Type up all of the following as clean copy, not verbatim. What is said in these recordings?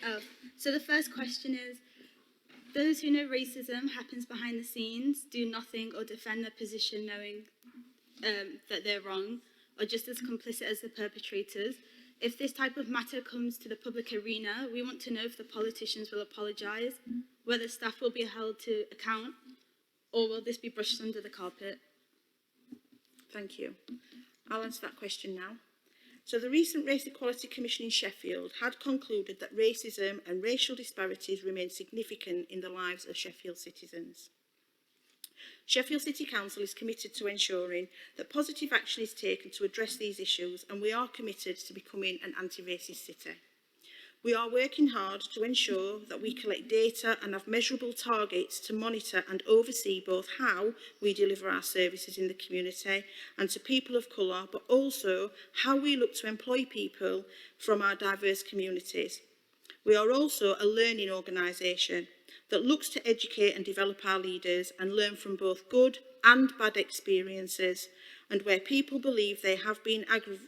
Oh, so the first question is, those who know racism happens behind the scenes do nothing or defend their position knowing that they're wrong, or just as complicit as the perpetrators. If this type of matter comes to the public arena, we want to know if the politicians will apologise, whether staff will be held to account, or will this be brushed under the carpet? Thank you. I'll answer that question now. So the recent Race Equality Commission in Sheffield had concluded that racism and racial disparities remain significant in the lives of Sheffield citizens. Sheffield City Council is committed to ensuring that positive action is taken to address these issues, and we are committed to becoming an anti-racist city. We are working hard to ensure that we collect data and have measurable targets to monitor and oversee both how we deliver our services in the community and to people of colour, but also how we look to employ people from our diverse communities. We are also a learning organisation that looks to educate and develop our leaders and learn from both good and bad experiences, and where people believe they have been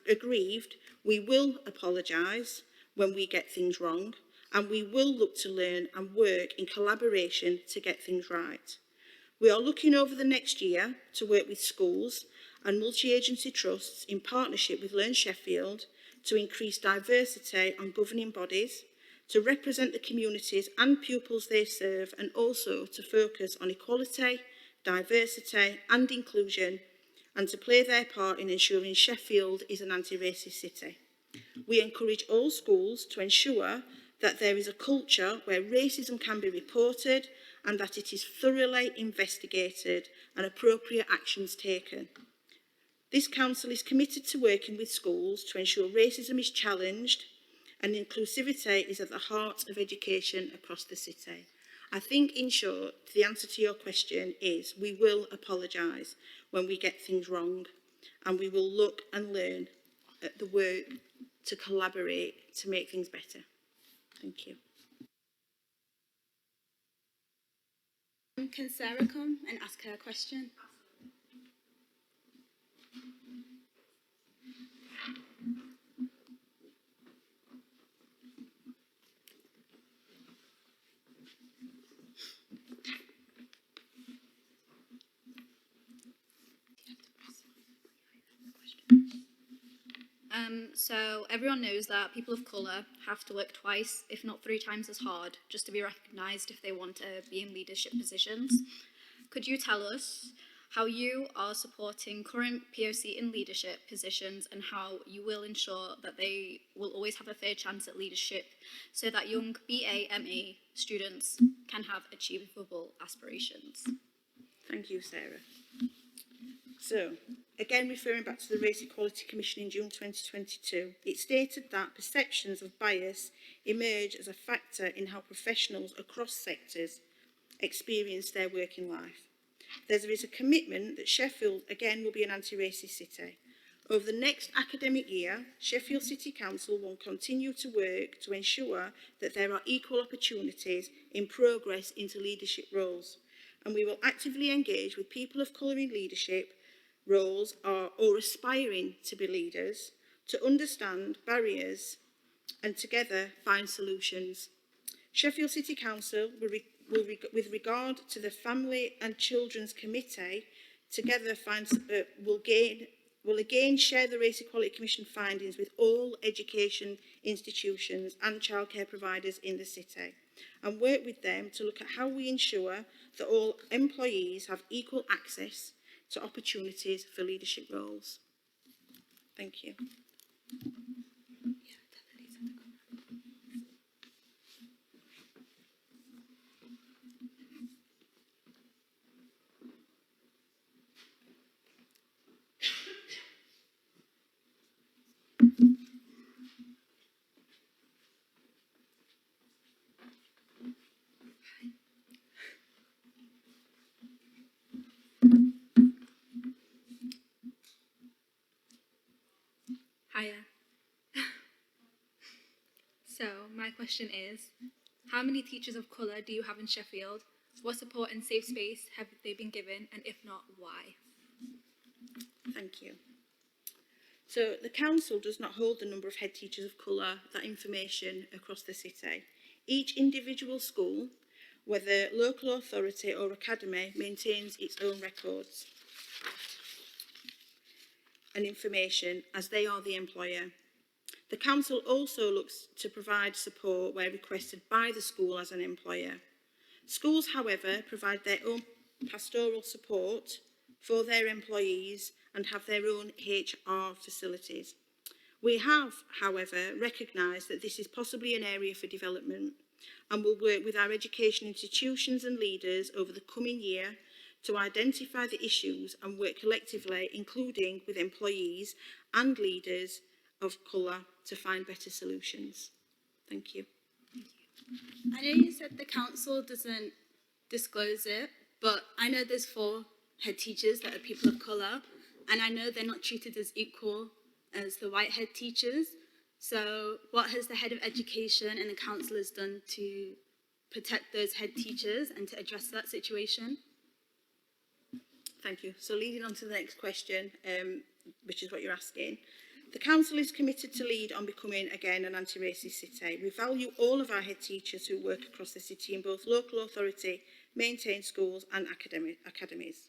aggrieved, we will apologise when we get things wrong, and we will look to learn and work in collaboration to get things right. We are looking over the next year to work with schools and multi-agency trusts in partnership with Learn Sheffield to increase diversity on governing bodies, to represent the communities and pupils they serve, and also to focus on equality, diversity and inclusion, and to play their part in ensuring Sheffield is an anti-racist city. We encourage all schools to ensure that there is a culture where racism can be reported and that it is thoroughly investigated and appropriate actions taken. This council is committed to working with schools to ensure racism is challenged and inclusivity is at the heart of education across the city. I think, in short, the answer to your question is we will apologise when we get things wrong, and we will look and learn at the work to collaborate to make things better. Thank you. Can Sarah come and ask her question? So everyone knows that people of colour have to work twice, if not 3 times as hard, just to be recognised if they want to be in leadership positions. Could you tell us how you are supporting current POC in leadership positions and how you will ensure that they will always have a fair chance at leadership so that young BA/MA students can have achievable aspirations? Thank you, Sarah. So, again referring back to the Race Equality Commission in June 2022, it stated that perceptions of bias emerge as a factor in how professionals across sectors experience their working life. There is a commitment that Sheffield again will be an anti-racist city. Over the next academic year, Sheffield City Council will continue to work to ensure that there are equal opportunities in progress into leadership roles, and we will actively engage with people of colour in leadership roles or aspiring to be leaders to understand barriers and together find solutions. Sheffield City Council with regard to the Family and Children's Committee together will again share the Race Equality Commission findings with all education institutions and childcare providers in the city and work with them to look at how we ensure that all employees have equal access to opportunities for leadership roles. Thank you. Hiya. So, my question is, how many teachers of colour do you have in Sheffield? What support and safe space have they been given, and if not, why? Thank you. So the council does not hold the number of head teachers of colour, that information across the city. Each individual school, whether local authority or academy, maintains its own records and information as they are the employer. The council also looks to provide support where requested by the school as an employer. Schools, however, provide their own pastoral support for their employees and have their own HR facilities. We have, however, recognised that this is possibly an area for development and will work with our education institutions and leaders over the coming year to identify the issues and work collectively, including with employees and leaders of colour, to find better solutions. Thank you. I know you said the council doesn't disclose it, but I know there's 4 head teachers that are people of colour, and I know they're not treated as equal as the white head teachers. So what has the head of education and the councillors done to protect those head teachers and to address that situation? Thank you. So leading on to the next question, which is what you're asking. The council is committed to lead on becoming, again, an anti-racist city. We value all of our head teachers who work across the city in both local authority, maintained schools and academies.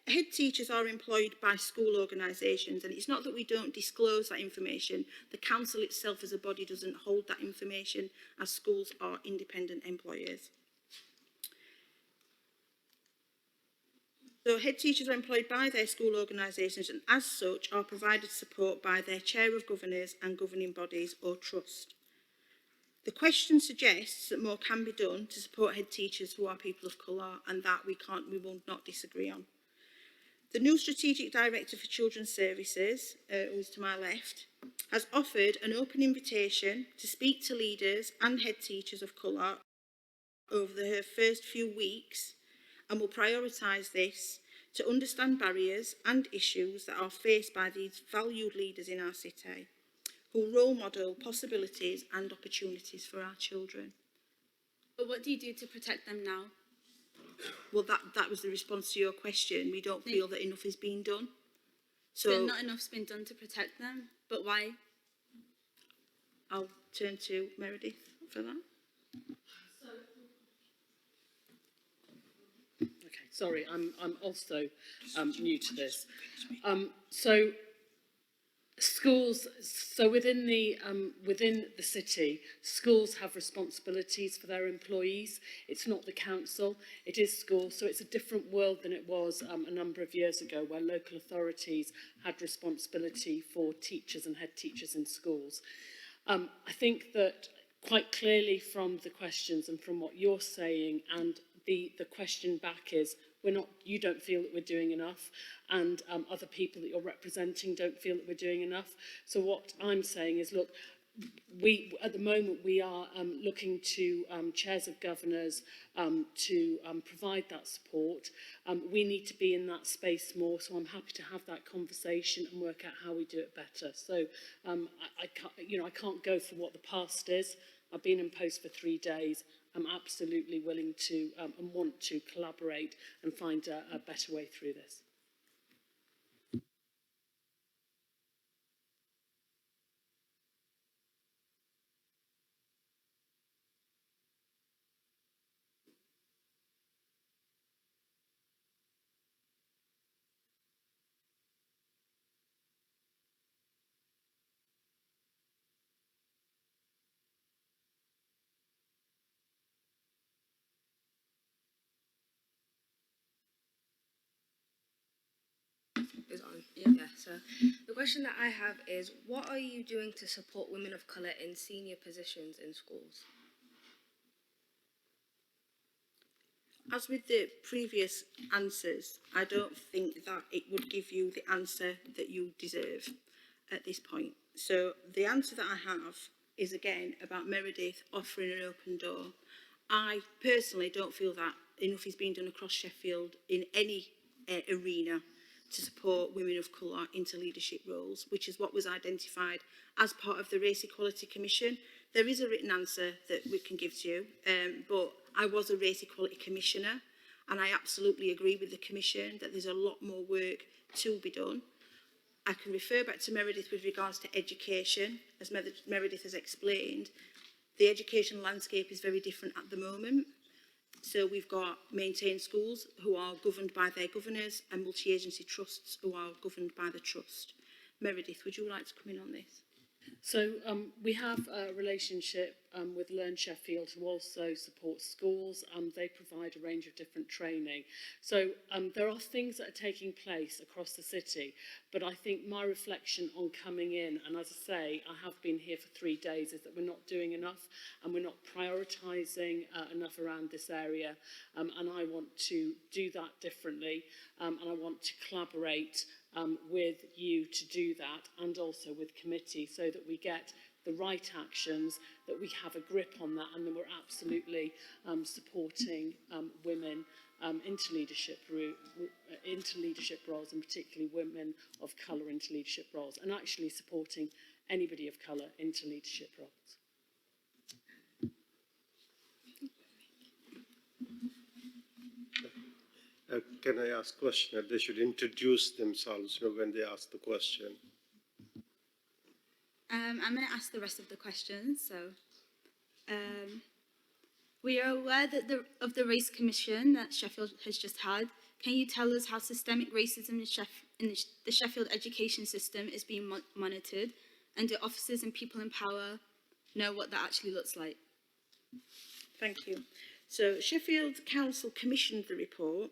Head teachers are employed by school organisations, and it's not that we don't disclose that information. The council itself as a body doesn't hold that information, as schools are independent employers. So head teachers are employed by their school organisations and as such are provided support by their chair of governors and governing bodies or trust. The question suggests that more can be done to support head teachers who are people of colour, and that we will not disagree on. The new Strategic Director for Children's Services, who is to my left, has offered an open invitation to speak to leaders and head teachers of colour over her first few weeks, and will prioritise this to understand barriers and issues that are faced by these valued leaders in our city, who role model possibilities and opportunities for our children. But what do you do to protect them now? Well, that was the response to your question. We don't feel that enough is being done. So not enough's been done to protect them, but why? I'll turn to Meredith for that. Sorry, I'm also new to this. So schools, so within the city, schools have responsibilities for their employees. It's not the council, it is schools. So it's a different world than it was a number of years ago, where local authorities had responsibility for teachers and head teachers in schools. I think that quite clearly from the questions and from what you're saying, and the question back is, you don't feel that we're doing enough, and other people that you're representing don't feel that we're doing enough. So what I'm saying is, look, at the moment we are looking to chairs of governors to provide that support. We need to be in that space more, so I'm happy to have that conversation and work out how we do it better. So I can't go for what the past is. I've been in post for 3 days. I'm absolutely willing to and want to collaborate and find a better way through this. Is on. Yeah. So the question that I have is, what are you doing to support women of colour in senior positions in schools? As with the previous answers, I don't think that it would give you the answer that you deserve at this point. So the answer that I have is, again, about Meredith offering an open door. I personally don't feel that enough is being done across Sheffield in any arena to support women of colour into leadership roles, which is what was identified as part of the Race Equality Commission. There is a written answer that we can give to you, but I was a Race Equality Commissioner, and I absolutely agree with the Commission that there's a lot more work to be done. I can refer back to Meredith with regards to education. As Meredith has explained, The education landscape is very different at the moment. So we've got maintained schools who are governed by their governors and multi-agency trusts who are governed by the trust. Meredith, would you like to come in on this? So we have a relationship with Learn Sheffield, who also supports schools. They provide a range of different training. So there are things that are taking place across the city, but I think my reflection on coming in, and as I say, I have been here for 3 days, is that we're not doing enough and we're not prioritising enough around this area. And I want to do that differently, and I want to collaborate with you to do that, and also with committee, so that we get the right actions, that we have a grip on that, and then we're absolutely supporting women into leadership roles, and particularly women of colour into leadership roles, and actually supporting anybody of colour into leadership roles. Can I ask a question? They should introduce themselves, when they ask the question. I'm going to ask the rest of the questions. So, we are aware that of the Race Commission that Sheffield has just had. Can you tell us how systemic racism in the Sheffield education system is being monitored, and do officers and people in power know what that actually looks like? Thank you. So Sheffield Council commissioned the report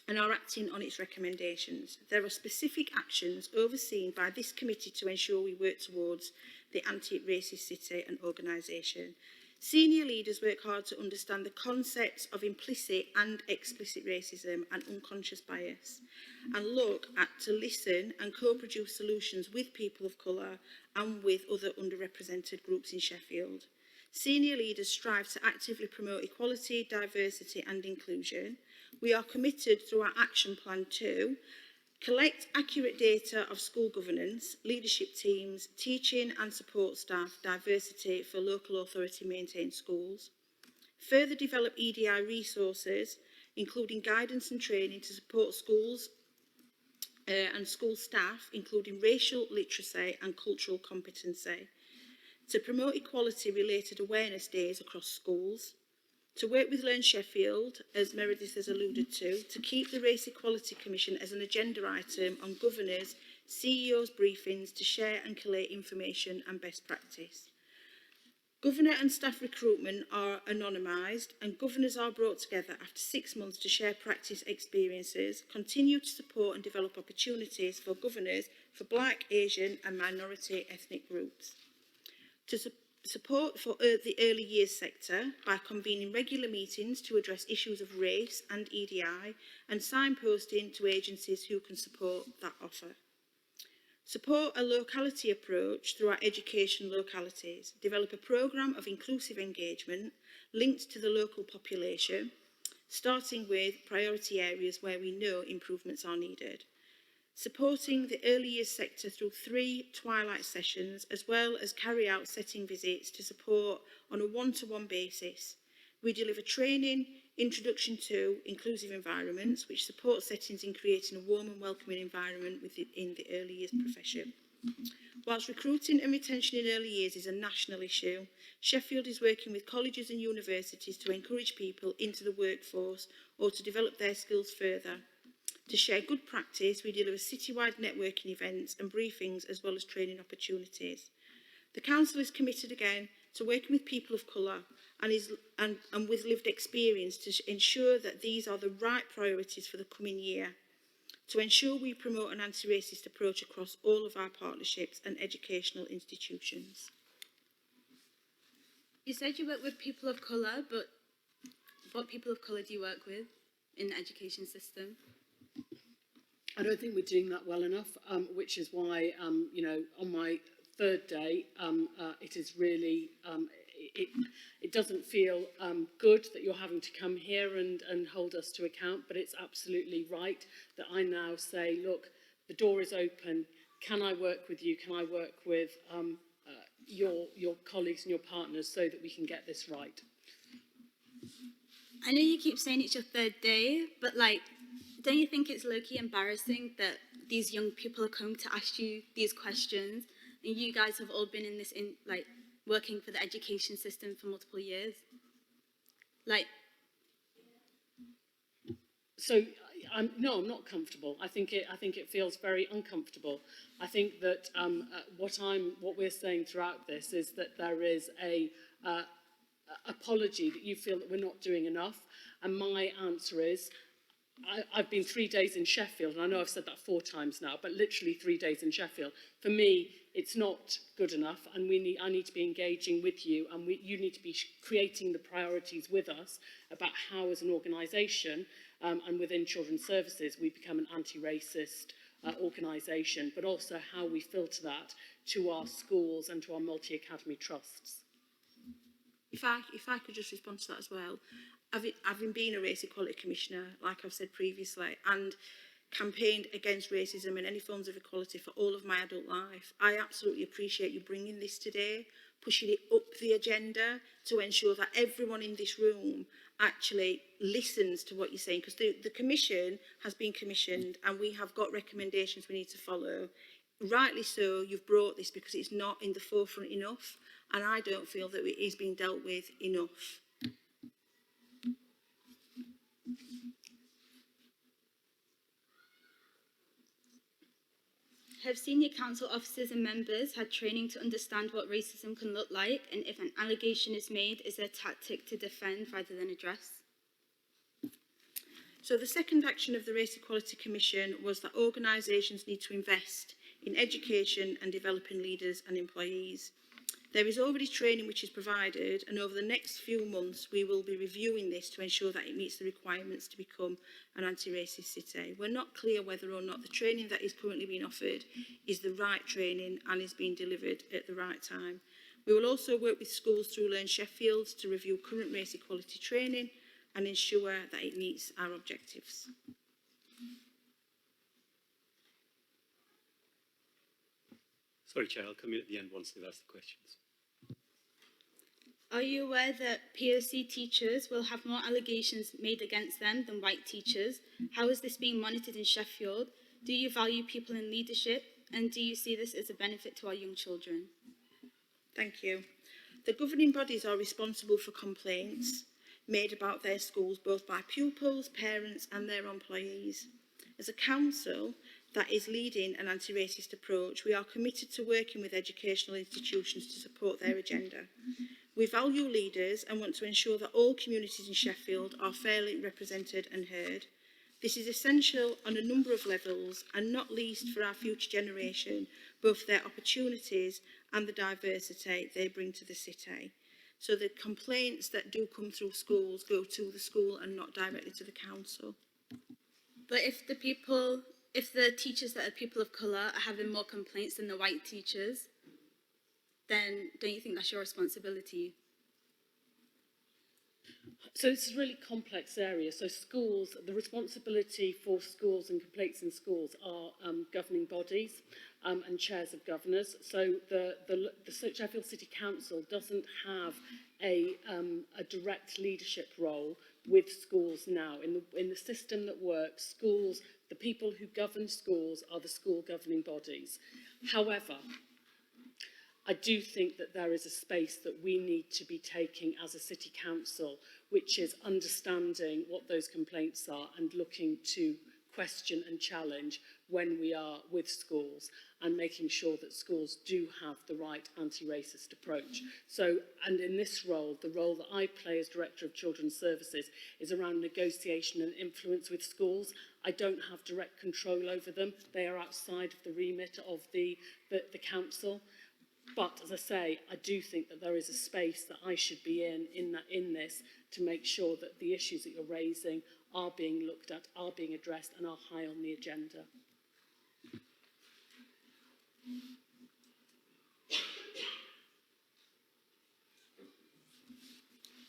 and are acting on its recommendations. There are specific actions overseen by this committee to ensure we work towards the anti-racist city and organisation. Senior leaders work hard to understand the concepts of implicit and explicit racism and unconscious bias, and look to listen and co-produce solutions with people of colour and with other underrepresented groups in Sheffield. Senior leaders strive to actively promote equality, diversity and inclusion. We are committed through our action plan to collect accurate data of school governance, leadership teams, teaching and support staff, diversity for local authority maintained schools. Further develop EDI resources, including guidance and training to support schools and school staff, including racial literacy and cultural competency. To promote equality-related awareness days across schools. To work with Learn Sheffield, as Meredith has alluded to keep the Race Equality Commission as an agenda item on governors, CEOs' briefings to share and collate information and best practice. Governor and staff recruitment are anonymised, and governors are brought together after 6 months to share practice experiences, continue to support and develop opportunities for governors for Black, Asian and minority ethnic groups. To support for the early years sector by convening regular meetings to address issues of race and EDI, and signposting to agencies who can support that offer. Support a locality approach through our education localities. Develop a programme of inclusive engagement linked to the local population, starting with priority areas where we know improvements are needed. Supporting the early years sector through 3 twilight sessions, as well as carry out setting visits to support on a one-to-one basis. We deliver training, introduction to inclusive environments, which support settings in creating a warm and welcoming environment within the early years profession. Whilst recruiting and retention in early years is a national issue, Sheffield is working with colleges and universities to encourage people into the workforce or to develop their skills further. To share good practice, we deliver citywide networking events and briefings, as well as training opportunities. The Council is committed again to working with people of colour and with lived experience to ensure that these are the right priorities for the coming year, to ensure we promote an anti-racist approach across all of our partnerships and educational institutions. You said you work with people of colour, but what people of colour do you work with in the education system? I don't think we're doing that well enough, which is why, on my 3rd day, it is really, it doesn't feel good that you're having to come here and hold us to account, but it's absolutely right that I now say, look, the door is open. Can I work with you? Can I work with your colleagues and your partners so that we can get this right? I know you keep saying it's your 3rd day, but don't you think it's low-key embarrassing that these young people are coming to ask you these questions, and you guys have all been in this working for the education system for multiple years? Like, So I'm not comfortable. I think it feels very uncomfortable. I think that what we're saying throughout this is that there is a apology that you feel that we're not doing enough, and my answer is I've been 3 days in Sheffield, and I know I've said that 4 times now, but literally 3 days in Sheffield. For me, it's not good enough, and I need to be engaging with you, and you need to be creating the priorities with us about how, as an organisation, and within Children's Services, we become an anti-racist organisation, but also how we filter that to our schools and to our multi-academy trusts. If I could just respond to that as well. Having been a Race Equality Commissioner, like I've said previously, and campaigned against racism and any forms of equality for all of my adult life, I absolutely appreciate you bringing this today, pushing it up the agenda to ensure that everyone in this room actually listens to what you're saying, because the Commission has been commissioned and we have got recommendations we need to follow. Rightly so, you've brought this because it's not in the forefront enough, and I don't feel that it is being dealt with enough. have senior council officers and members had training to understand what racism can look like, and if an allegation is made, is there a tactic to defend rather than address? So the second action of the Race Equality Commission was that organisations need to invest in education and developing leaders and employees. There is already training which is provided, and over the next few months we will be reviewing this to ensure that it meets the requirements to become an anti-racist city. We're not clear whether or not the training that is currently being offered is the right training and is being delivered at the right time. We will also work with schools through Learn Sheffield to review current race equality training and ensure that it meets our objectives. Sorry, Chair, I'll come in at the end once they've asked the questions. Are you aware that POC teachers will have more allegations made against them than white teachers? How is this being monitored in Sheffield? Do you value people in leadership? And do you see this as a benefit to our young children? Thank you. The governing bodies are responsible for complaints made about their schools, both by pupils, parents and their employees. As a council that is leading an anti-racist approach, we are committed to working with educational institutions to support their agenda. We value leaders and want to ensure that all communities in Sheffield are fairly represented and heard. This is essential on a number of levels, and not least for our future generation, both for their opportunities and the diversity they bring to the city. So the complaints that do come through schools go to the school and not directly to the council. But if the teachers that are people of colour are having more complaints than the white teachers, then don't you think that's your responsibility? So it's a really complex area. So schools, the responsibility for schools and complaints in schools are governing bodies and chairs of governors. So the Sheffield City Council doesn't have a direct leadership role with schools now. In the system that works, schools, the people who govern schools are the school governing bodies. However, I do think that there is a space that we need to be taking as a city council, which is understanding what those complaints are and looking to question and challenge when we are with schools, and making sure that schools do have the right anti-racist approach. So, and in this role, the role that I play as Director of Children's Services is around negotiation and influence with schools. I don't have direct control over them. They are outside of the remit of the council. But as I say, I do think that there is a space that I should be in this to make sure that the issues that you're raising are being looked at, are being addressed and are high on the agenda.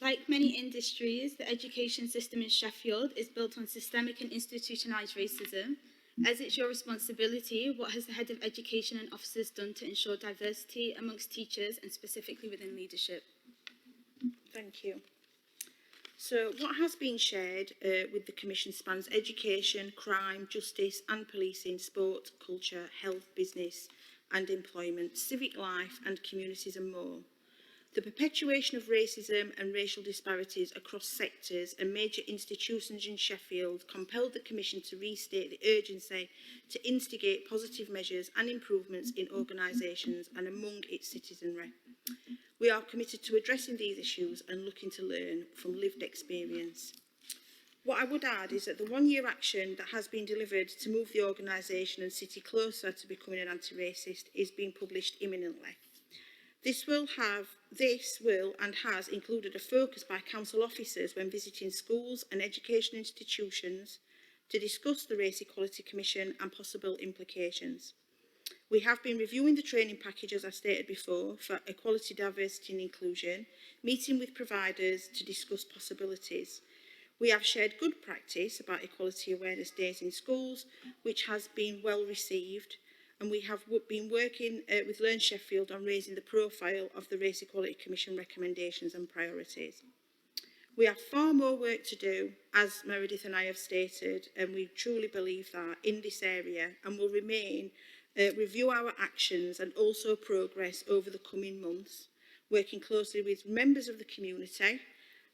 Like many industries, the education system in Sheffield is built on systemic and institutionalised racism. As it's your responsibility, what has the Head of Education and officers done to ensure diversity amongst teachers and specifically within leadership? Thank you. So what has been shared with the Commission spans education, crime, justice and policing, sport, culture, health, business and employment, civic life and communities and more. The perpetuation of racism and racial disparities across sectors and major institutions in Sheffield compelled the Commission to restate the urgency to instigate positive measures and improvements in organisations and among its citizenry. We are committed to addressing these issues and looking to learn from lived experience. What I would add is that the one-year action that has been delivered to move the organisation and city closer to becoming an anti-racist is being published imminently. This will and has included a focus by council officers when visiting schools and education institutions to discuss the Race Equality Commission and possible implications. We have been reviewing the training package, as I stated before, for equality, diversity and inclusion, meeting with providers to discuss possibilities. We have shared good practice about equality awareness days in schools, which has been well received, and we have been working with Learn Sheffield on raising the profile of the Race Equality Commission recommendations and priorities. We have far more work to do, as Meredith and I have stated, and we truly believe that in this area, and will review our actions and also progress over the coming months, working closely with members of the community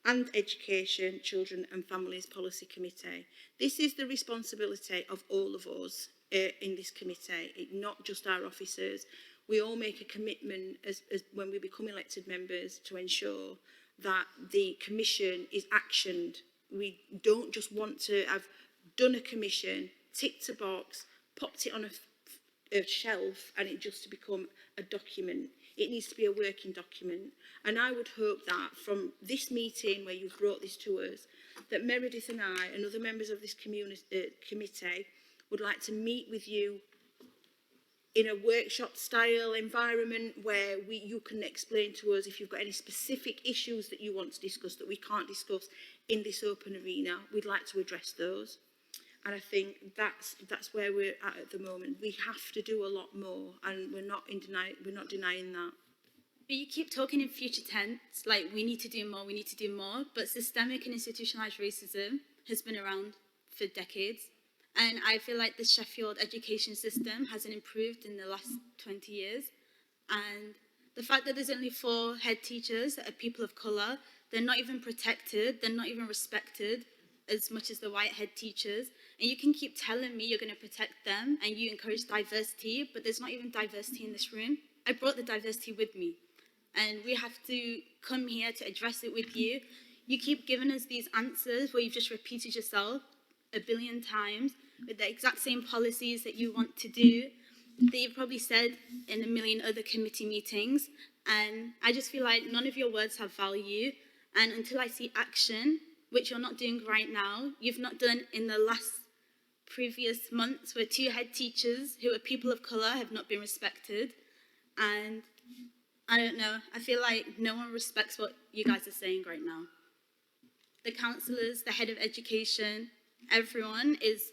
and Education, Children and Families Policy Committee. This is the responsibility of all of us in this committee, not just our officers. We all make a commitment as when we become elected members to ensure that the commission is actioned. We don't just want to have done a commission, ticked a box, popped it on a shelf and it just to become a document. It needs to be a working document. And I would hope that from this meeting where you've brought this to us, that Meredith and I and other members of this committee would like to meet with you in a workshop style environment where you can explain to us if you've got any specific issues that you want to discuss that we can't discuss in this open arena. We'd like to address those. And I think that's where we're at the moment. We have to do a lot more, and we're not denying that. But you keep talking in future tense, like we need to do more, but systemic and institutionalised racism has been around for decades. And I feel like the Sheffield education system hasn't improved in the last 20 years. And the fact that there's only 4 head teachers that are people of colour, they're not even protected, they're not even respected as much as the white head teachers. And you can keep telling me you're going to protect them and you encourage diversity, but there's not even diversity in this room. I brought the diversity with me. And we have to come here to address it with you. You keep giving us these answers where you've just repeated yourself a billion times with the exact same policies that you want to do, that you've probably said in a million other committee meetings. And I just feel like none of your words have value. And until I see action, which you're not doing right now, you've not done in the last previous months where 2 head teachers who are people of colour have not been respected. And I don't know, I feel like no one respects what you guys are saying right now. The councillors, the head of education, everyone is,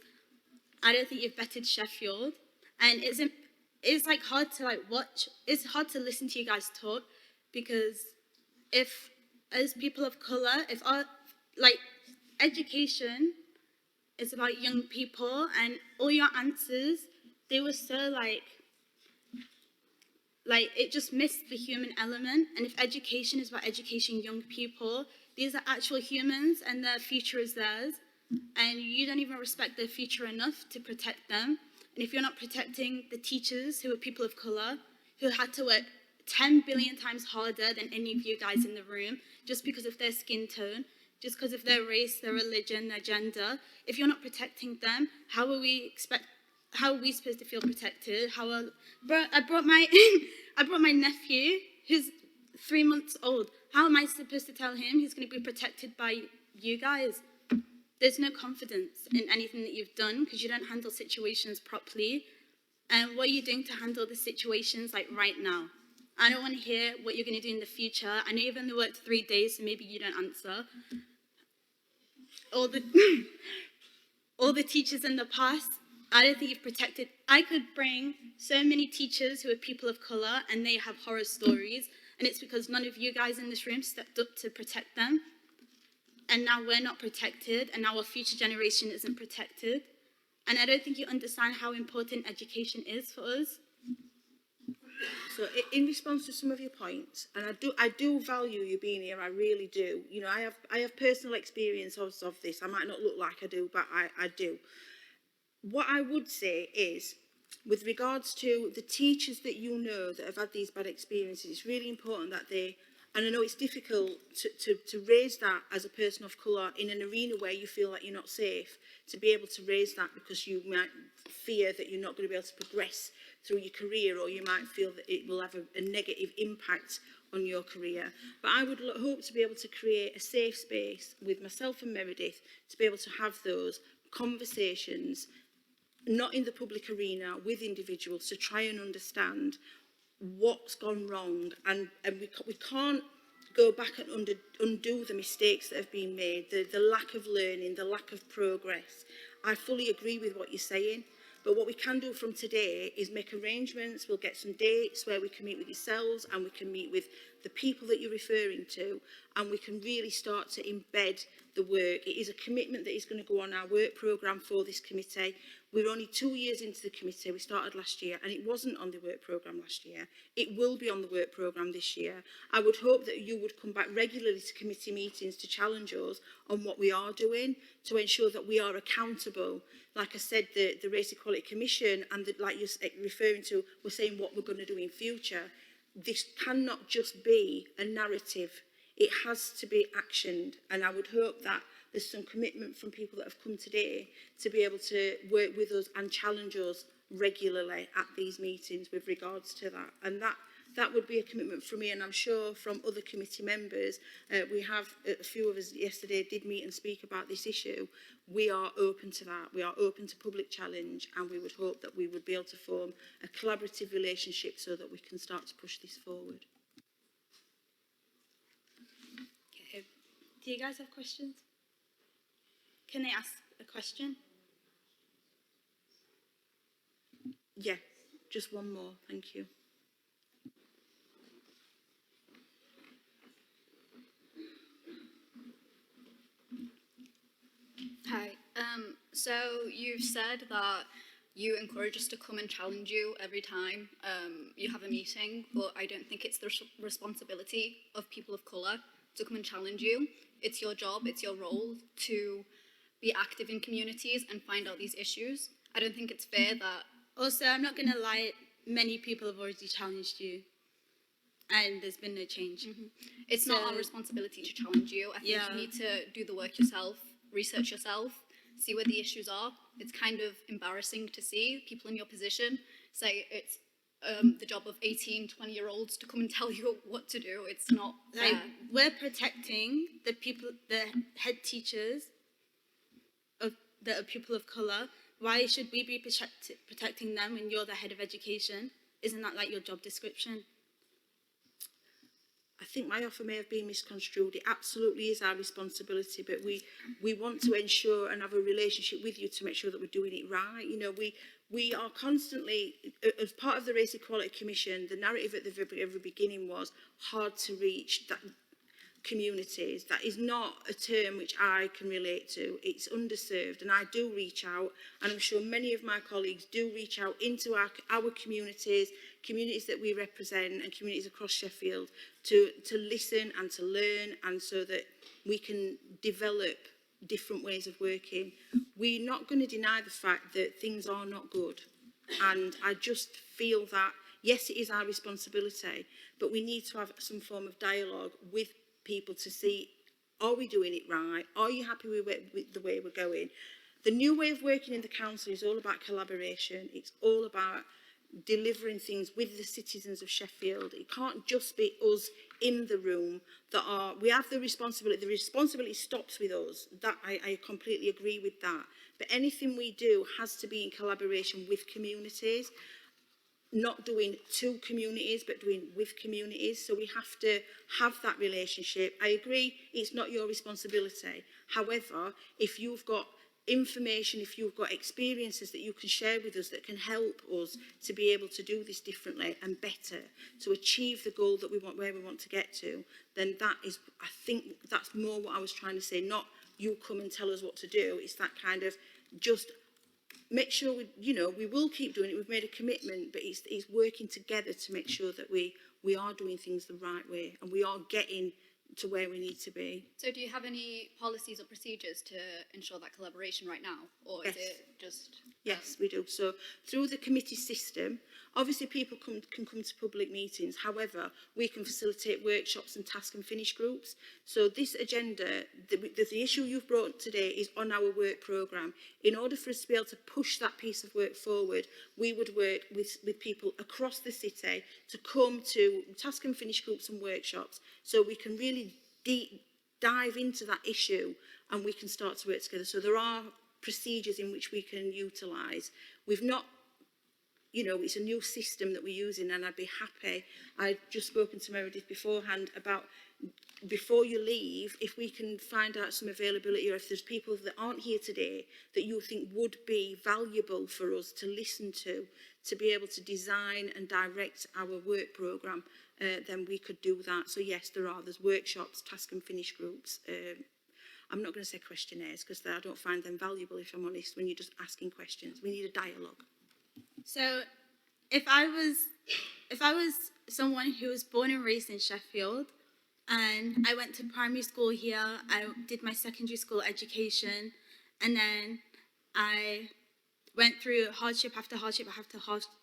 I don't think you've vetted Sheffield. And it's like hard to like watch, it's hard to listen to you guys talk, because if, as people of colour, if our, like, education is about young people and all your answers, they were so like it just missed the human element. And if education is about educating young people, these are actual humans and their future is theirs. And you don't even respect their future enough to protect them. And if you're not protecting the teachers who are people of colour, who had to work 10 billion times harder than any of you guys in the room, just because of their skin tone, just because of their race, their religion, their gender, if you're not protecting them, how are we supposed to feel protected? I brought my nephew, who's 3 months old. How am I supposed to tell him he's going to be protected by you guys? There's no confidence in anything that you've done because you don't handle situations properly. And what are you doing to handle the situations like right now? I don't want to hear what you're going to do in the future. I know you've only worked 3 days, so maybe you don't answer. All the teachers in the past, I don't think you've protected. I could bring so many teachers who are people of colour and they have horror stories, and it's because none of you guys in this room stepped up to protect them. And now we're not protected, and now our future generation isn't protected. And I don't think you understand how important education is for us. So in response to some of your points, and I do value you being here, I really do. You know, I have personal experience of this. I might not look like I do, but I do. What I would say is, with regards to the teachers that you know that have had these bad experiences, it's really important that they, and I know it's difficult to raise that as a person of colour in an arena where you feel like you're not safe, to be able to raise that because you might fear that you're not going to be able to progress through your career, or you might feel that it will have a negative impact on your career. But I would hope to be able to create a safe space with myself and Meredith to be able to have those conversations, not in the public arena, with individuals to try and understand what's gone wrong, and we can't go back and undo the mistakes that have been made, the lack of learning, the lack of progress. I fully agree with what you're saying, but what we can do from today is make arrangements. We'll get some dates where we can meet with yourselves and we can meet with the people that you're referring to, and we can really start to embed the work. It is a commitment that is going to go on our work programme for this committee. We're only 2 years into the committee. We started last year and it wasn't on the work programme last year. It will be on the work programme this year. I would hope that you would come back regularly to committee meetings to challenge us on what we are doing, to ensure that we are accountable. Like I said, the Race Equality Commission and like you're referring to, we're saying what we're going to do in future. This cannot just be a narrative. It has to be actioned, and I would hope that there's some commitment from people that have come today to be able to work with us and challenge us regularly at these meetings with regards to that. And that would be a commitment from me, and I'm sure from other committee members. We have a few of us yesterday did meet and speak about this issue. We are open to that. We are open to public challenge, and we would hope that we would be able to form a collaborative relationship so that we can start to push this forward. Okay. Do you guys have questions? Can I ask a question? Yeah, just one more, thank you. Hi. So you've said that you encourage us to come and challenge you every time you have a meeting, but I don't think it's the responsibility of people of colour to come and challenge you. It's your job, it's your role to be active in communities and find out these issues. I don't think it's fair that... Also, I'm not going to lie, many people have already challenged you and there's been no change. It's not our responsibility to challenge you. I think you need to do the work yourself, research yourself, see where the issues are. It's kind of embarrassing to see people in your position say it's the job of 18, 20-year-olds to come and tell you what to do. It's not fair. Like, we're protecting the people, the head teachers that are people of colour. Why should we be protecting them when you're the head of education? Isn't that like your job description? I think my offer may have been misconstrued. It absolutely is our responsibility, but we want to ensure and have a relationship with you to make sure that we're doing it right. You know, we are constantly, as part of the Race Equality Commission, the narrative at the very beginning was hard to reach that communities. That is not a term which I can relate to. It's underserved, and I do reach out, and I'm sure many of my colleagues do reach out into our communities that we represent, and communities across Sheffield to listen and to learn, and so that we can develop different ways of working. We're not going to deny the fact that things are not good, and I just feel that yes, it is our responsibility, but we need to have some form of dialogue with people to see, are we doing it right? Are you happy with the way we're going? The new way of working in the council is all about collaboration. It's all about delivering things with the citizens of Sheffield. It can't just be us in the room we have the responsibility. The responsibility stops with us. That I completely agree with that. But anything we do has to be in collaboration with communities. Not doing to communities, but doing with communities. So we have to have that relationship. I agree, it's not your responsibility. However, if you've got information, if you've got experiences that you can share with us that can help us to be able to do this differently and better, to achieve the goal that we want, where we want to get to, then that is, I think that's more what I was trying to say, not you come and tell us what to do. It's that kind of just make sure we will keep doing it. We've made a commitment, but it's working together to make sure that we are doing things the right way and we are getting to where we need to be. So do you have any policies or procedures to ensure that collaboration right now? Or is Yes. it just... Yes, we do. So through the committee system, obviously people can come to public meetings. However, we can facilitate workshops and task and finish groups. So this agenda, the issue you've brought today is on our work programme. In order for us to be able to push that piece of work forward, we would work with people across the city to come to task and finish groups and workshops so we can really dive into that issue and we can start to work together. So there are procedures in which we can utilise. We've not, it's a new system that we're using, and I'd be happy. I'd just spoken to Meredith beforehand about, before you leave, if we can find out some availability, or if there's people that aren't here today that you think would be valuable for us to listen to be able to design and direct our work programme, then we could do that. So yes, there's workshops, task and finish groups. I'm not going to say questionnaires because I don't find them valuable, if I'm honest, when you're just asking questions. We need a dialogue. So if I was someone who was born and raised in Sheffield, and I went to primary school here, I did my secondary school education, and then I went through hardship after hardship after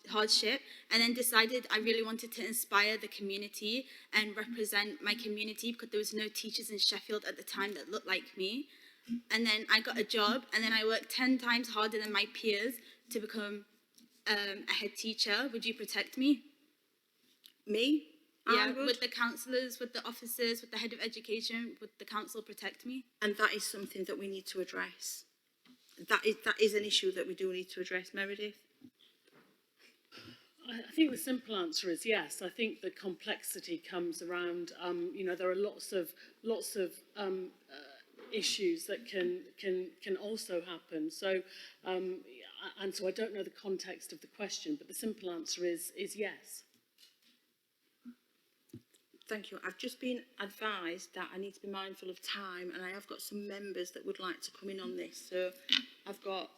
hardship, and then decided I really wanted to inspire the community and represent my community because there was no teachers in Sheffield at the time that looked like me. And then I got a job, and then I worked 10 times harder than my peers to become a head teacher. Would you protect me? Me? Yeah, would the counsellors, with the officers, with the head of education, would the council protect me? And that is something that we need to address. That is an issue that we do need to address. Meredith? I think the simple answer is yes. I think the complexity comes around, there are lots of issues that can also happen. So, and so I don't know the context of the question, but the simple answer is yes. Thank you. I've just been advised that I need to be mindful of time, and I have got some members that would like to come in on this. So I've got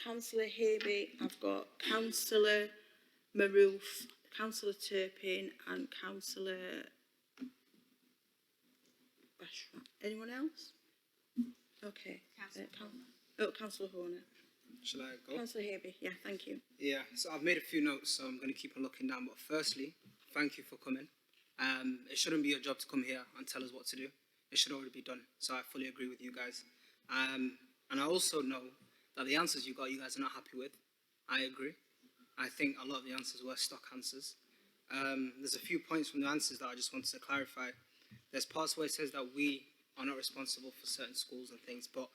Councillor Haby, I've got Councillor Maroof, Councillor Turpin and Councillor Bashra. Anyone else? Okay. Councillor Horner. Shall I go? Councillor Haby, yeah, thank you. Yeah, so I've made a few notes, so I'm going to keep on looking down. But firstly, thank you for coming. It shouldn't be your job to come here and tell us what to do. It should already be done. So I fully agree with you guys. And I also know that the answers you got, you guys are not happy with. I agree. I think a lot of the answers were stock answers. There's a few points from the answers that I just wanted to clarify. There's parts where it says that we are not responsible for certain schools and things, but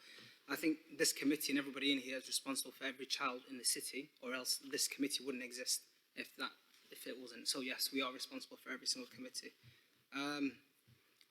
I think this committee and everybody in here is responsible for every child in the city, or else this committee wouldn't exist if it wasn't. So yes, we are responsible for every single committee. And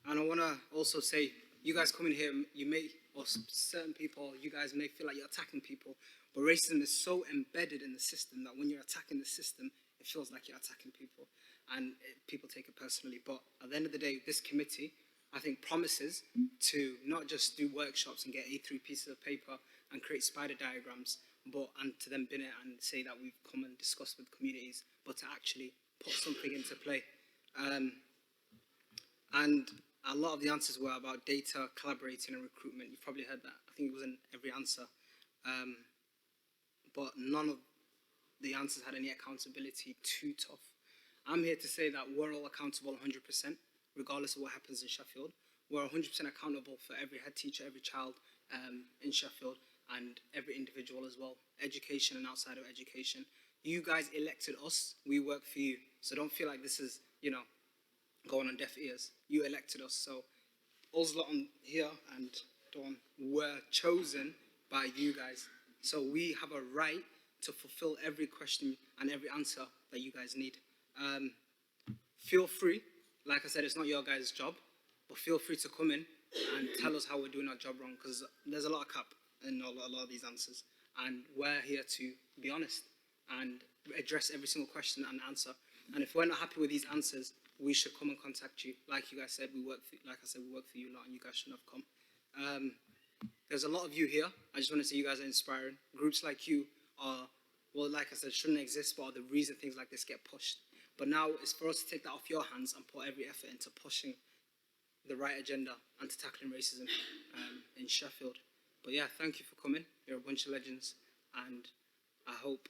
I want to also say, you guys coming here, you may, or certain people, you guys may feel like you're attacking people, but racism is so embedded in the system that when you're attacking the system, it feels like you're attacking people, and people take it personally. But at the end of the day, this committee, I think, promises to not just do workshops and get A3 pieces of paper and create spider diagrams, and to then bin it and say that we've come and discussed with communities, but to actually put something into play. And a lot of the answers were about data, collaborating and recruitment. You've probably heard that. I think it was in every answer. But none of the answers had any accountability too tough. I'm here to say that we're all accountable 100%, regardless of what happens in Sheffield. We're 100% accountable for every head teacher, every child in Sheffield, and every individual as well, education and outside of education. You guys elected us, we work for you. So don't feel like this is, going on deaf ears. You elected us, so us lot on here and Dawn were chosen by you guys. So we have a right to fulfill every question and every answer that you guys need. Feel free, like I said, it's not your guys' job, but feel free to come in and tell us how we're doing our job wrong, because there's a lot of cap in a lot of these answers, and we're here to be honest and address every single question and answer. And if we're not happy with these answers, we should come and contact you. Like you guys said, we work for you lot, and you guys shouldn't have come. there's a lot of you here. I just want to say you guys are inspiring. Groups like you are, well, like I said, shouldn't exist, but are the reason things like this get pushed. But now it's for us to take that off your hands and put every effort into pushing the right agenda and to tackling racism in Sheffield. But yeah, thank you for coming. You're a bunch of legends, and I hope,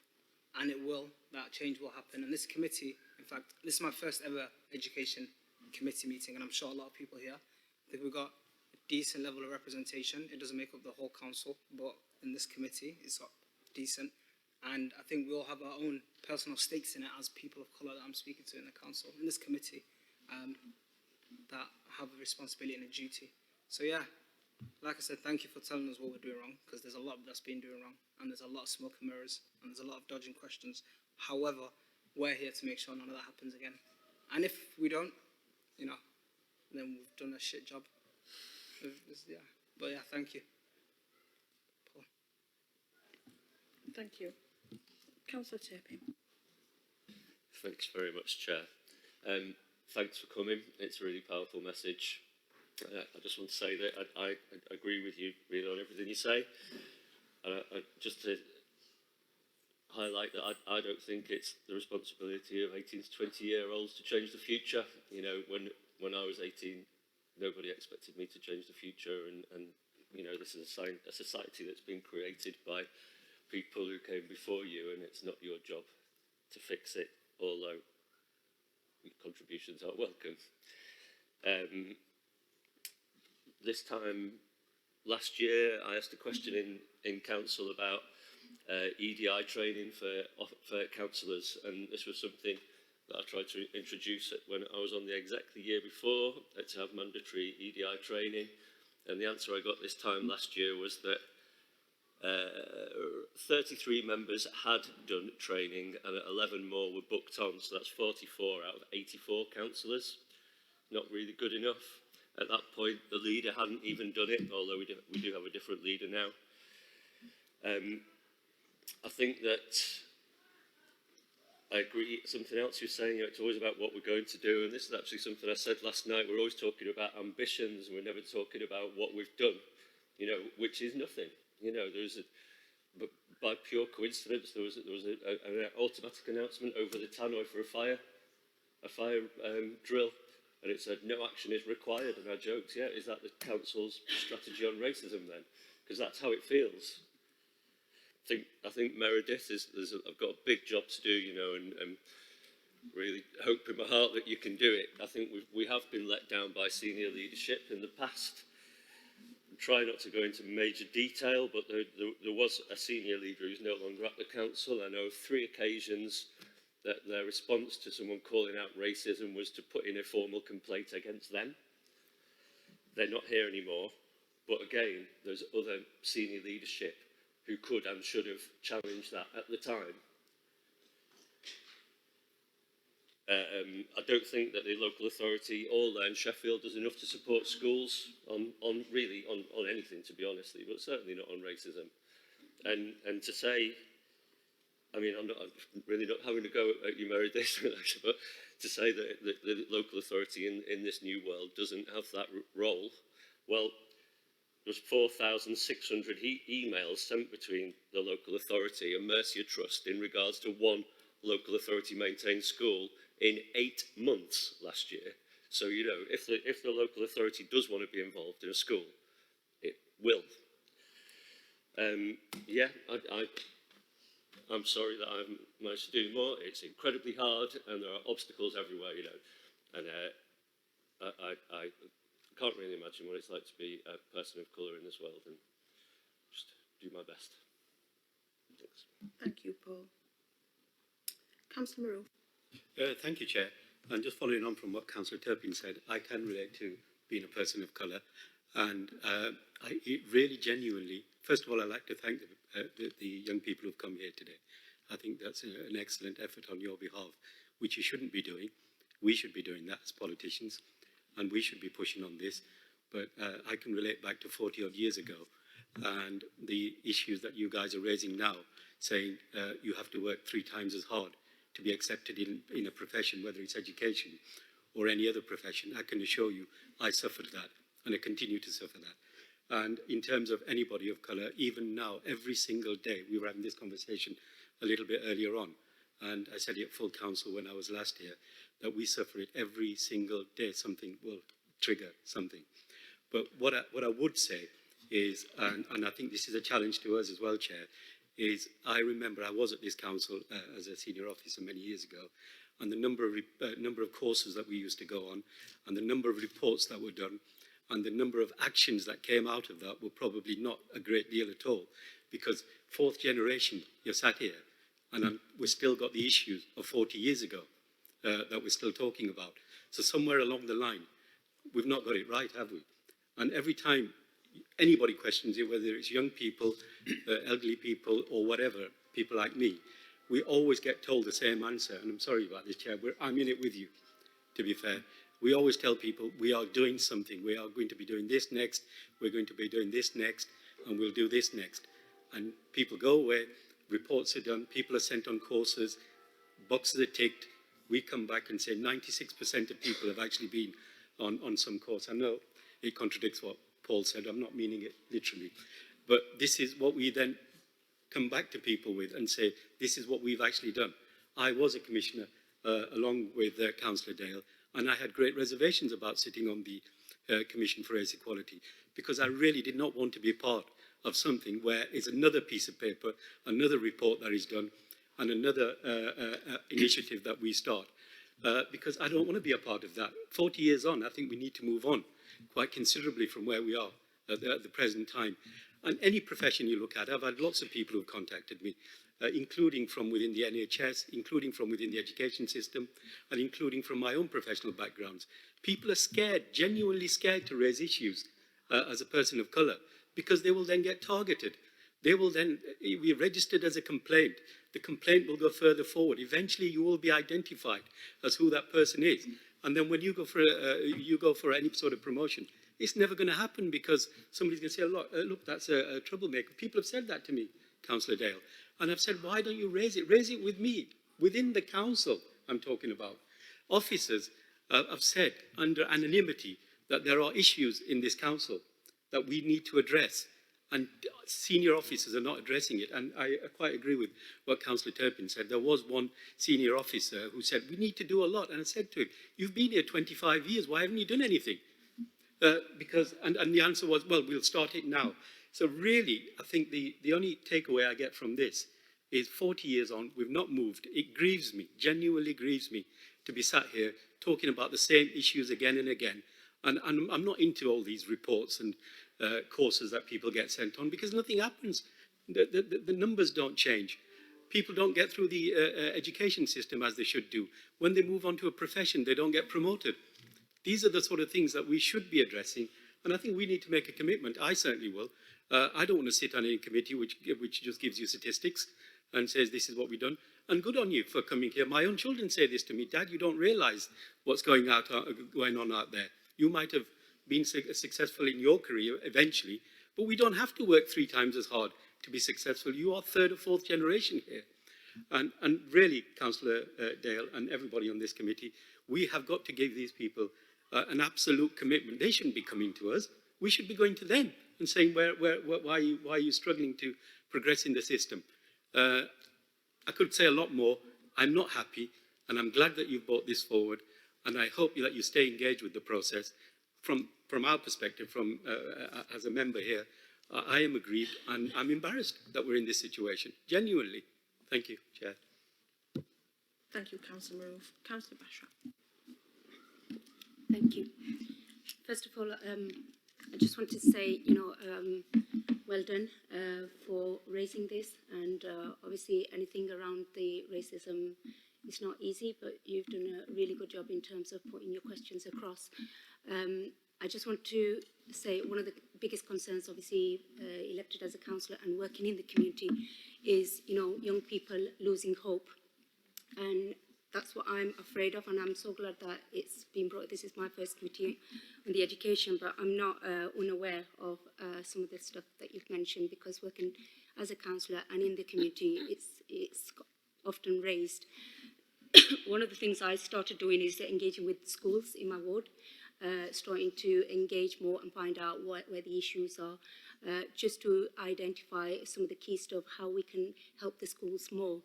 and it will, that change will happen. And this committee, in fact, this is my first ever education committee meeting, and I'm sure a lot of people here, I think we've got a decent level of representation. It doesn't make up the whole council, but in this committee, it's decent. And I think we all have our own personal stakes in it as people of colour that I'm speaking to in the council, in this committee, that have a responsibility and a duty. So yeah, like I said, thank you for telling us what we're doing wrong, because there's a lot that's been doing wrong, and there's a lot of smoke and mirrors, and there's a lot of dodging questions. However, we're here to make sure none of that happens again. And if we don't, you know, then we've done a shit job. Yeah. But yeah, thank you. Paul. Thank you. Councillor Turpin. Thanks very much, Chair. Thanks for coming. It's a really powerful message. I just want to say that I agree with you really on everything you say. And just to highlight that I don't think it's the responsibility of 18 to 20-year-olds to change the future. You know, when I was 18, nobody expected me to change the future, and you know, this is a society that's been created by people who came before you, and it's not your job to fix it, although contributions are welcome. This time last year, I asked a question in council about EDI training for councillors, and this was something that I tried to introduce when I was on the exec the year before, to have mandatory EDI training. And the answer I got this time last year was that 33 members had done training and 11 more were booked on, so that's 44 out of 84 councillors. Not really good enough. At that point, the leader hadn't even done it, although we do have a different leader now. I think that I agree. Something else you're saying, you know, it's always about what we're going to do, and this is actually something I said last night. We're always talking about ambitions, and we're never talking about what we've done, you know, which is nothing. You know, but by pure coincidence, there was an automatic announcement over the tannoy for a fire drill, and it said no action is required. And I joked, yeah, is that the council's strategy on racism then? Because that's how it feels. I think Meredith I've got a big job to do, you know, and really hope in my heart that you can do it. I think we have been let down by senior leadership in the past. Try not to go into major detail, but there was a senior leader who's no longer at the council. I know of 3 occasions that their response to someone calling out racism was to put in a formal complaint against them. They're not here anymore, but again, there's other senior leadership who could and should have challenged that at the time. I don't think that the local authority all there in Sheffield does enough to support schools on anything, to be honest, but certainly not on racism. And to say, I mean, I'm really not having to go at you, Meredith, but to say that the local authority in this new world doesn't have that role, well, there was 4,600 emails sent between the local authority and Mercia Trust in regards to one local authority maintained school in 8 months last year. So, you know, if the local authority does want to be involved in a school, it will. Yeah, I'm sorry that I haven't managed to do more. It's incredibly hard, and there are obstacles everywhere, you know. And I can't really imagine what it's like to be a person of colour in this world, and just do my best. Thanks. Thank you, Paul. Councillor Moreau. Thank you, Chair. And just following on from what Councillor Turpin said, I can relate to being a person of colour, and it really genuinely, first of all, I'd like to thank the young people who've come here today. I think that's an excellent effort on your behalf, which you shouldn't be doing. We should be doing that as politicians, and we should be pushing on this. But I can relate back to 40 odd years ago, and the issues that you guys are raising now, saying you have to work 3 times as hard to be accepted in a profession, whether it's education or any other profession. I can assure you I suffered that, and I continue to suffer that. And in terms of anybody of colour, even now, every single day, we were having this conversation a little bit earlier on, and I said it at full council when I was last here, that we suffer it every single day. Something will trigger something. But what I would say is, and I think this is a challenge to us as well, Chair, is I remember I was at this council as a senior officer many years ago, and the number of courses that we used to go on, and the number of reports that were done, and the number of actions that came out of that were probably not a great deal at all, because fourth generation, you're sat here, and we've still got the issues of 40 years ago that we're still talking about. So somewhere along the line, we've not got it right, have we? And every time anybody questions it, whether it's young people, elderly people, or whatever, people like me, we always get told the same answer. And I'm sorry about this, Chair, I'm in it with you, to be fair. We always tell people we are doing something. We are going to be doing this next, we're going to be doing this next, and we'll do this next. And people go away, reports are done, people are sent on courses, boxes are ticked. We come back and say 96% of people have actually been on some course. I know it contradicts what Paul said, I'm not meaning it literally. But this is what we then come back to people with and say, this is what we've actually done. I was a commissioner along with Councillor Dale, and I had great reservations about sitting on the Commission for Race Equality, because I really did not want to be a part of something where it's another piece of paper, another report that is done, and another initiative that we start. Because I don't want to be a part of that. 40 years on, I think we need to move on quite considerably from where we are at the present time. And any profession you look at, I've had lots of people who have contacted me, including from within the NHS, including from within the education system, and including from my own professional backgrounds. People are scared, genuinely scared to raise issues as a person of colour, because they will then get targeted. They will then be registered as a complaint. The complaint will go further forward. Eventually, you will be identified as who that person is. And then when you go for any sort of promotion, it's never going to happen, because somebody's going to say, look, that's a troublemaker. People have said that to me, Councillor Dale. And I've said, why don't you raise it? Raise it with me, within the council I'm talking about. Officers have said, under anonymity, that there are issues in this council that we need to address. And senior officers are not addressing it. And I quite agree with what Councillor Turpin said. There was one senior officer who said, we need to do a lot. And I said to him, you've been here 25 years, why haven't you done anything? And the answer was, well, we'll start it now. So really, I think the only takeaway I get from this is 40 years on, we've not moved. It grieves me, genuinely grieves me, to be sat here talking about the same issues again and again. And I'm not into all these reports and courses that people get sent on, because nothing happens. The numbers don't change. People don't get through the education system as they should do. When they move on to a profession, they don't get promoted. These are the sort of things that we should be addressing, and I think we need to make a commitment. I certainly will. I don't want to sit on any committee which just gives you statistics and says this is what we've done. And good on you for coming here. My own children say this to me, Dad, you don't realise what's going on out there. You might have been successful in your career eventually, but we don't have to work 3 times as hard to be successful. You are 3rd or 4th generation here. And really, Councillor Dale and everybody on this committee, we have got to give these people an absolute commitment. They shouldn't be coming to us. We should be going to them and saying, why are you struggling to progress in the system? I could say a lot more. I'm not happy, and I'm glad that you've brought this forward, and I hope that you stay engaged with the process. From our perspective, as a member here, I am aggrieved, and I'm embarrassed that we're in this situation, genuinely. Thank you, Chair. Thank you, Councillor Maroof. Councillor Bashra. Thank you. First of all, I just want to say, well done for raising this, and obviously anything around the racism is not easy, but you've done a really good job in terms of putting your questions across. I just want to say one of the biggest concerns, obviously elected as a councillor and working in the community, is young people losing hope, and that's what I'm afraid of. And I'm so glad that it's been brought. This is my first committee on the education, but I'm not unaware of some of the stuff that you've mentioned, because working as a councillor and in the community, it's often raised. One of the things I started doing is engaging with schools in my ward, starting to engage more and find out where the issues are, just to identify some of the key stuff, how we can help the schools more.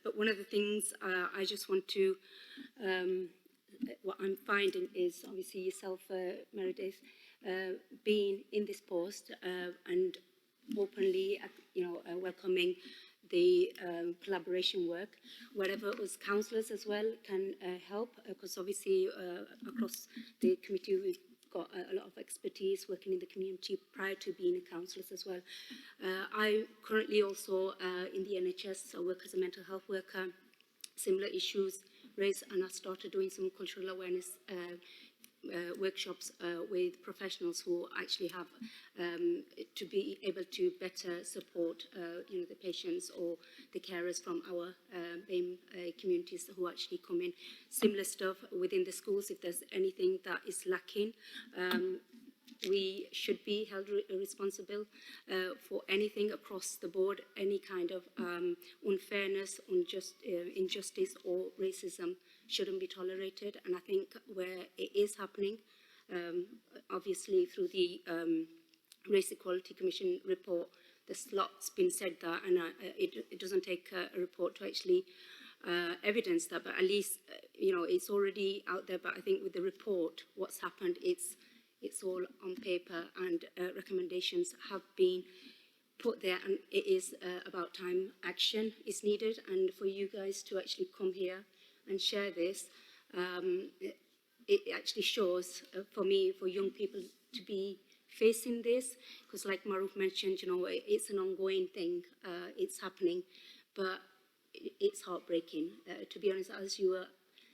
But one of the things I just want to, what I'm finding is obviously yourself, Meredith, being in this post and openly, welcoming the collaboration work, wherever us councillors as well can help, because obviously across the committee we've got a lot of expertise working in the community prior to being a councillors as well. I currently also in the NHS, I work as a mental health worker, similar issues raised, and I started doing some cultural awareness workshops with professionals who actually have to be able to better support the patients or the carers from our BAME communities who actually come in. Similar stuff within the schools, if there's anything that is lacking, we should be held responsible for anything across the board, any kind of unfairness, injustice or racism shouldn't be tolerated. And I think where it is happening, obviously through the Race Equality Commission report, there's lots been said that, and it doesn't take a report to actually evidence that, but at least, it's already out there. But I think with the report, what's happened, it's all on paper, and recommendations have been put there, and it is about time action is needed. And for you guys to actually come here and share this, it actually shows, for me, for young people to be facing this, because like Maruf mentioned, it's an ongoing thing, it's happening, but it's heartbreaking. To be honest, as you were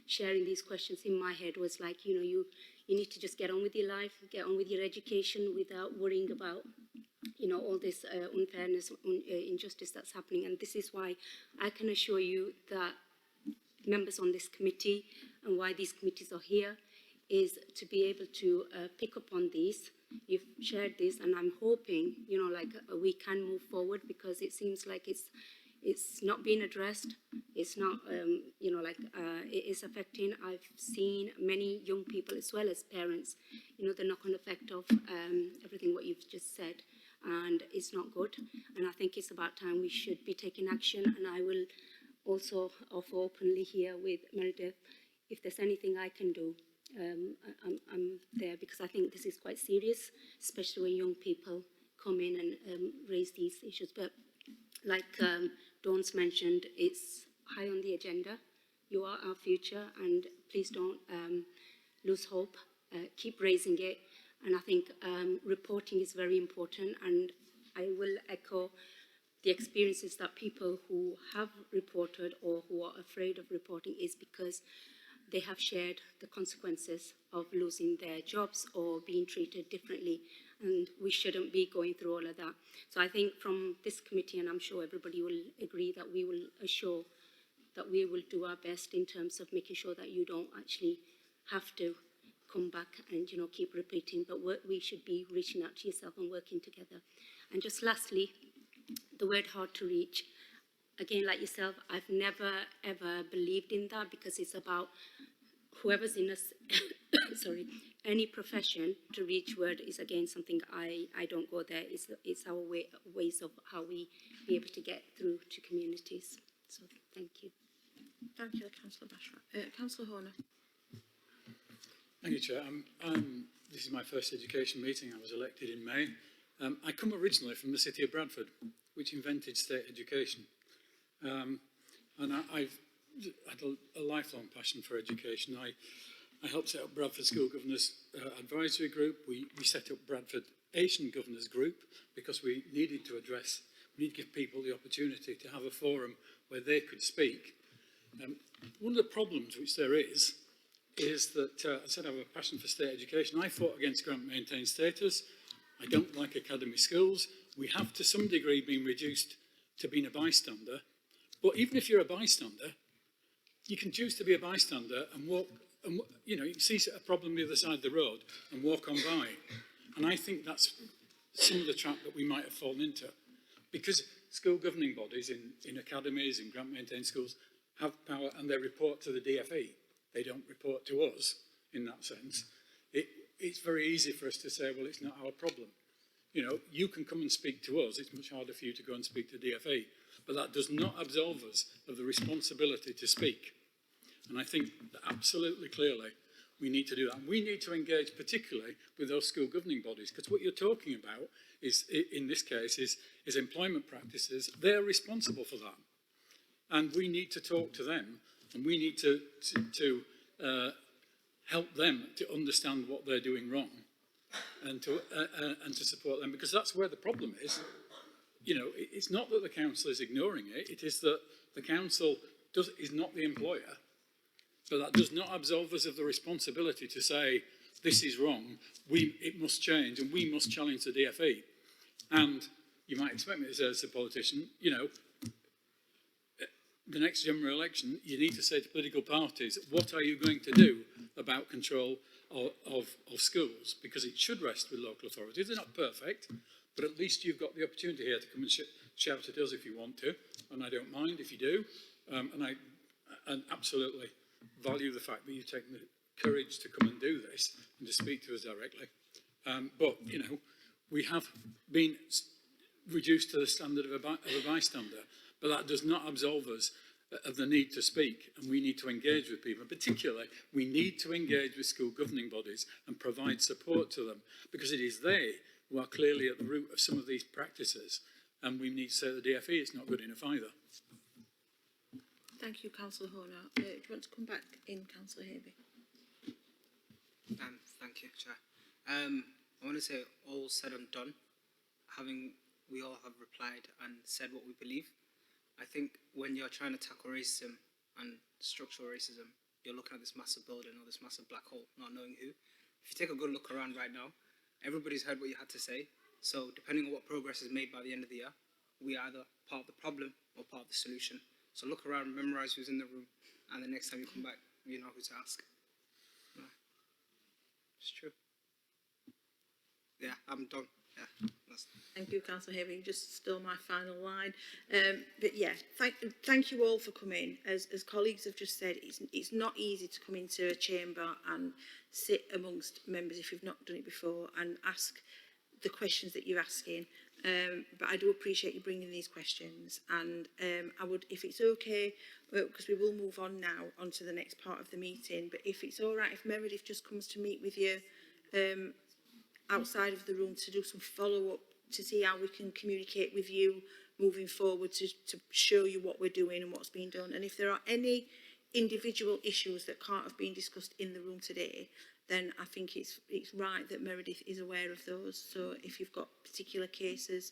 sharing these questions, in my head was like, you need to just get on with your life, get on with your education without worrying about, all this unfairness, injustice that's happening. And this is why I can assure you that members on this committee, and why these committees are here, is to be able to pick up on these. You've shared this, and I'm hoping, we can move forward, because it seems like it's not being addressed. It's not, it is affecting. I've seen many young people as well as parents, the knock-on effect of everything what you've just said, and it's not good. And I think it's about time we should be taking action, and I will also offer openly here with Meredith, if there's anything I can do, I'm there, because I think this is quite serious, especially when young people come in and raise these issues. But like Dawn's mentioned, it's high on the agenda. You are our future, and please don't lose hope. Keep raising it. And I think reporting is very important, and I will echo the experiences that people who have reported or who are afraid of reporting is because they have shared the consequences of losing their jobs or being treated differently, and we shouldn't be going through all of that. So I think from this committee, and I'm sure everybody will agree, that we will assure that we will do our best in terms of making sure that you don't actually have to come back and keep repeating, but we should be reaching out to yourself and working together. And just lastly, the word hard to reach. Again, like yourself, I've never ever believed in that, because it's about whoever's in us, sorry, any profession. To reach word is again something I don't go there. It's our ways of how we be able to get through to communities. So thank you. Thank you, Councillor Bashra. Councillor Horner. Thank you, Chair. This is my first education meeting. I was elected in May. I come originally from the city of Bradford, which invented state education. And I've had a lifelong passion for education. I helped set up Bradford School Governors Advisory Group. We set up Bradford Asian Governors Group because we needed to give people the opportunity to have a forum where they could speak. One of the problems which there is that I said I have a passion for state education. I fought against grant maintained status. I don't like academy schools. We have to some degree been reduced to being a bystander. But even if you're a bystander, you can choose to be a bystander and walk, and you can see a problem the other side of the road and walk on by. And I think that's some of the trap that we might have fallen into. Because school governing bodies in academies, in grant maintained schools, have power and they report to the DFE. They don't report to us. in that sense, it's very easy for us to say, well, it's not our problem. You know, you can come and speak to us. It's much harder for you to go and speak to DFE. But that does not absolve us of the responsibility to speak. And I think that absolutely clearly we need to do that. And we need to engage particularly with those school governing bodies, because what you're talking about is, in this case, is employment practices. They're responsible for that. And we need to talk to them, and we need to help them to understand what they're doing wrong, and to support them, because that's where the problem is. You know, it's not that the council is ignoring it, it is that the council is not the employer, but that does not absolve us of the responsibility to say, this is wrong, it must change, and we must challenge the DFE. And you might expect me to say as a politician, you know, the next general election, you need to say to political parties, what are you going to do about control of schools? Because it should rest with local authorities. They're not perfect, but at least you've got the opportunity here to come and shout at us if you want to, and I don't mind if you do. And I absolutely value the fact that you've taken the courage to come and do this and to speak to us directly. But, you know, we have been reduced to the standard of a bystander, but that does not absolve us of the need to speak, and we need to engage with people. Particularly, we need to engage with school governing bodies and provide support to them, because it is they who are clearly at the root of some of these practices, and we need to say to the DFE it's not good enough either. Thank you, Councillor Horner. Do you want to come back in, Councillor Havey? Thank you, Chair. I want to say, all said and done, we all have replied and said what we believe. I think when you're trying to tackle racism and structural racism, you're looking at this massive building or this massive black hole, not knowing who. If you take a good look around right now, everybody's heard what you had to say. So depending on what progress is made by the end of the year, we are either part of the problem or part of the solution. So look around, memorize who's in the room, and the next time you come back, you know who to ask. Yeah. It's true. Yeah, I'm done. Yeah. Thank you, Councillor Havey. You just stole my final line. But yeah, thank you all for coming. As colleagues have just said, it's not easy to come into a chamber and sit amongst members if you've not done it before and ask the questions that you're asking. But I do appreciate you bringing these questions, and I would, if it's okay, because we will move on now onto the next part of the meeting, but if it's all right if Meredith just comes to meet with you outside of the room to do some follow-up, to see how we can communicate with you moving forward, to show you what we're doing and what's being done. And if there are any individual issues that can't have been discussed in the room today, then I think it's right that Meredith is aware of those. So if you've got particular cases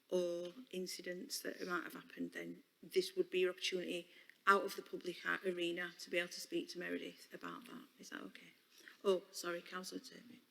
or incidents that might have happened, then this would be your opportunity out of the public arena to be able to speak to Meredith about that. Is that okay? Oh, sorry, Councillor Turpin.